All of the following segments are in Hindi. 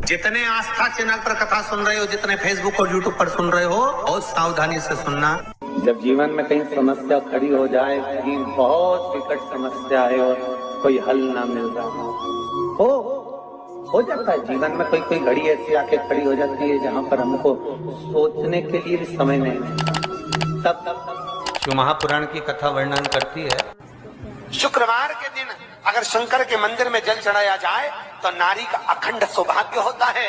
जितने आस्था चैनल पर कथा सुन रहे हो, जितने फेसबुक और यूट्यूब पर सुन रहे हो, बहुत सावधानी से सुनना। जब जीवन में कहीं समस्या खड़ी हो जाए, कहीं बहुत विकट समस्या है और कोई हल ना मिल रहा हो जाता है जीवन में, कोई घड़ी ऐसी आके खड़ी हो जाती है जहाँ पर हमको सोचने के लिए भी समय नहीं है। तब शिव महापुराण की कथा वर्णन करती है, शुक्रवार के दिन अगर शंकर के मंदिर में जल चढ़ाया जाए तो नारी का अखंड सौभाग्य होता है।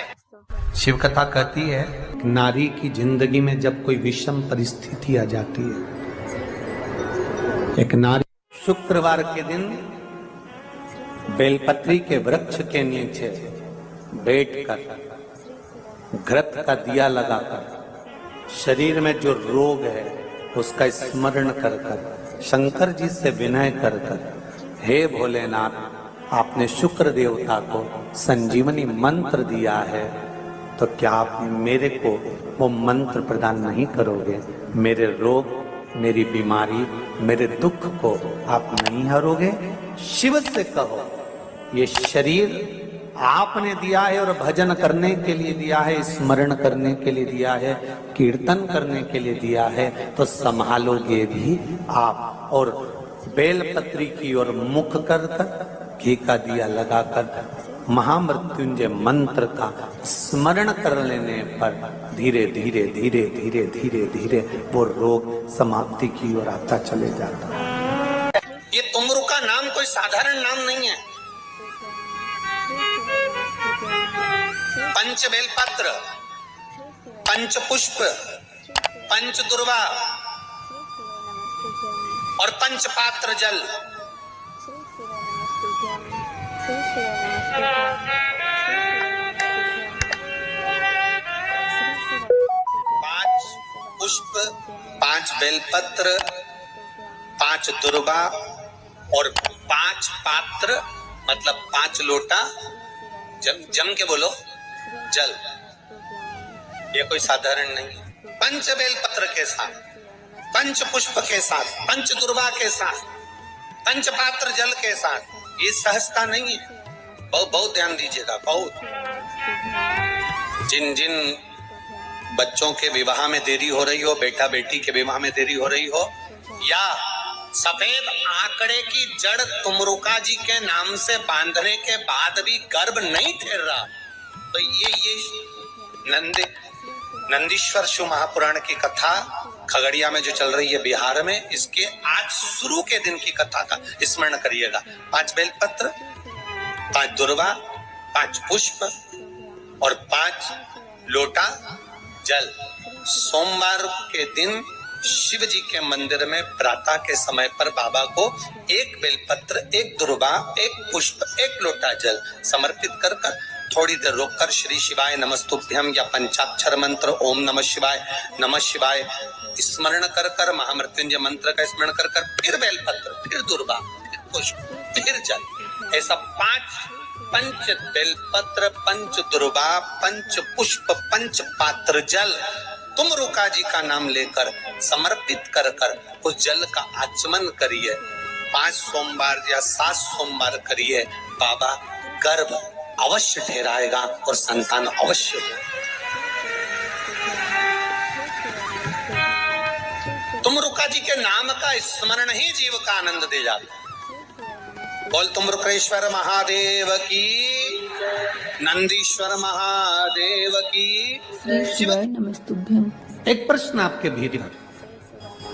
शिव कथा कहती है, नारी की जिंदगी में जब कोई विषम परिस्थिति आ जाती है, एक नारी शुक्रवार के दिन बेलपत्री के वृक्ष के नीचे बैठकर घृत का दिया लगाकर शरीर में जो रोग है उसका स्मरण कर कर शंकर जी से विनय कर कर, हे भोलेनाथ, आपने शुक्र देवता को संजीवनी मंत्र दिया है, तो क्या आप मेरे को वो मंत्र प्रदान नहीं करोगे? मेरे रोग, मेरी बीमारी, मेरे दुख को आप नहीं हरोगे? शिव से कहो, ये शरीर आपने दिया है और भजन करने के लिए दिया है, स्मरण करने के लिए दिया है, कीर्तन करने के लिए दिया है, तो संभालोगे भी आप। और बेलपत्री की ओर मुख कर कर घी का दिया लगाकर महामृत्युंजय मंत्र का स्मरण कर लेने पर धीरे धीरे धीरे धीरे धीरे धीरे वो रोग समाप्ति की ओर आता चले जाता है। ये तुमरू का नाम कोई साधारण नाम नहीं है। पंच बेलपत्र, पंच पुष्प, पंच दुर्वा और पंच पात्र जल, पांच पुष्प, पांच बेलपत्र, पांच दुर्वा और पांच पात्र, मतलब 5 लोटा जम के बोलो जल। ये कोई साधारण नहीं। पंच बेलपत्र के साथ, पंच पुष्प के साथ, पंच दुर्वा के साथ, पंच पात्र जल के साथ, ये सहजता नहीं है। बहुत ध्यान दीजिएगा। बहुत जिन जिन बच्चों के विवाह में देरी हो रही हो, बेटा बेटी के विवाह में देरी हो रही हो, या सफेद आंकड़े की जड़ तुमरुका जी के नाम से बांधने के बाद भी गर्भ नहीं ठहर रहा, तो ये नंदीश्वर शिव महापुराण की कथा खगड़िया में जो चल रही है बिहार में, इसके आज शुरू के दिन की कथा का स्मरण करिएगा। 5 बेलपत्र, 5 दुर्वा, 5 पुष्प और 5 लोटा जल। सोमवार के दिन शिव जी के मंदिर में प्रातः के समय पर बाबा को 1 बेलपत्र, 1 दुर्वा, 1 पुष्प, 1 लोटा जल समर्पित कर कर थोड़ी देर रोककर श्री शिवाय नमस्तुभ्यम या पंचाक्षर मंत्र ओम नमः शिवाय स्मरण कर कर, महामृत्युंजय मंत्र का स्मरण कर कर, फिर बेलपत्र, फिर दुर्वा, फिर पुष्प, फिर जल। ऐसा 5 पंच बेलपत्र, पंच दुर्वा, पंच पुष्प, पंच पात्र जल तुमरुका जी का नाम लेकर समर्पित कर कर उस जल का आचमन करिए। 5 सोमवार या 7 सोमवार करिए, बाबा गर्भ अवश्य ठहराएगा और संतान अवश्य हो। तुमरुका जी के नाम का स्मरण ही जीव का आनंद दे जाता है। बोल तुमरुकेश्वर महादेव की, नंदीश्वर महादेव की। नमस्तुभ्यम। एक प्रश्न आपके भीतर,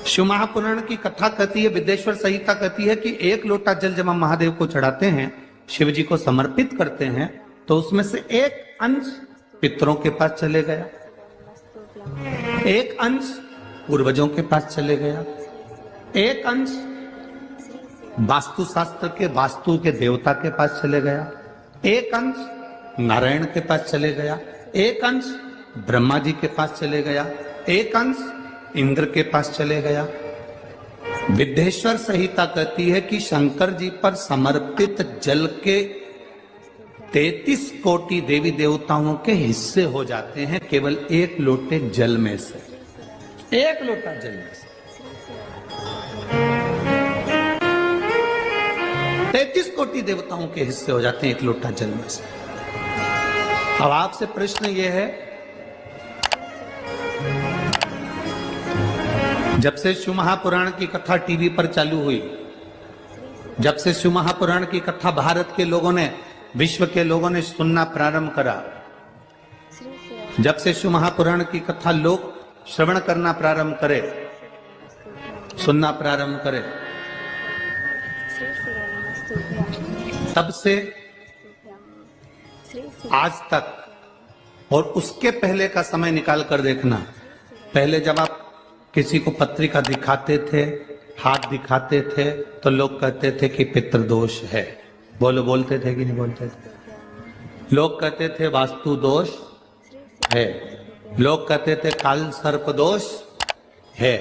शिव महापुराण की कथा कहती है, विदेश्वर संहिता कहती है कि 1 लोटा जल जब हम महादेव को चढ़ाते हैं, शिव जी को समर्पित करते हैं, तो उसमें से 1 अंश पितरों के पास चले गया, 1 अंश पूर्वजों के पास चले गया, 1 अंश वास्तु शास्त्र के वास्तु के देवता के पास चले गया, 1 अंश नारायण के पास चले गया, 1 अंश ब्रह्मा जी के पास चले गया, 1 अंश इंद्र के पास चले गया। विदेश्वर संहिता कहती है कि शंकर जी पर समर्पित जल के 33 कोटि देवी देवताओं के हिस्से हो जाते हैं केवल 1 लोटे जल में से, 1 लोटा जल में से 33 कोटि देवताओं के हिस्से हो जाते हैं 1 लोटा जल में से। अब आपसे प्रश्न ये है, जब से शिव महापुराण की कथा टीवी पर चालू हुई, जब से शिव महापुराण की कथा भारत के लोगों ने, विश्व के लोगों ने सुनना प्रारंभ करा, जब से शिव महापुराण की कथा लोग श्रवण करना प्रारंभ करे, सुनना प्रारंभ करे, तब से आज तक और उसके पहले का समय निकाल कर देखना। पहले जब आप किसी को पत्रिका दिखाते थे, हाथ दिखाते थे, तो लोग कहते थे कि पितृदोष है। बोलते थे कि नहीं बोलते थे? लोग कहते थे वास्तु दोष है, लोग कहते थे काल सर्प दोष है,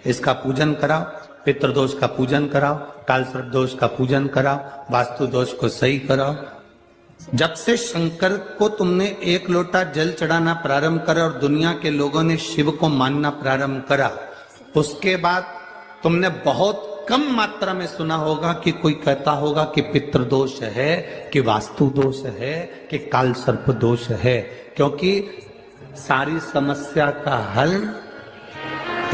इसका पूजन कराओ, पितृदोष का पूजन कराओ, काल सर्प दोष का पूजन कराओ, वास्तु दोष को सही कराओ। जब से शंकर को तुमने एक लोटा जल चढ़ाना प्रारंभ करा और दुनिया के लोगों ने शिव को मानना प्रारंभ करा, उसके बाद तुमने बहुत कम मात्रा में सुना होगा कि कोई कहता होगा कि पितृदोष है, कि वास्तु दोष है, कि काल सर्प दोष है। क्योंकि सारी समस्या का हल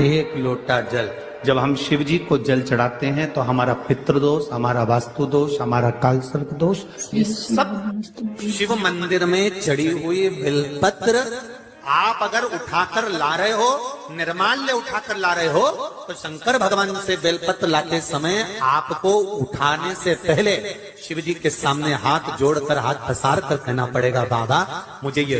एक लोटा जल। जब हम शिव जी को जल चढ़ाते हैं तो हमारा पितृदोष, हमारा वास्तु दोष, हमारा काल सर्प दोष, ये सब शिव मंदिर में चढ़ी हुई बिलपत्र आप अगर उठाकर ला रहे हो, निर्माल्य उठाकर ला रहे हो, तो शंकर भगवान से बेलपत्र लाते समय आपको उठाने से पहले शिव जी के सामने हाथ जोड़कर, हाथ पसार कर कहना पड़ेगा, बाबा मुझे ये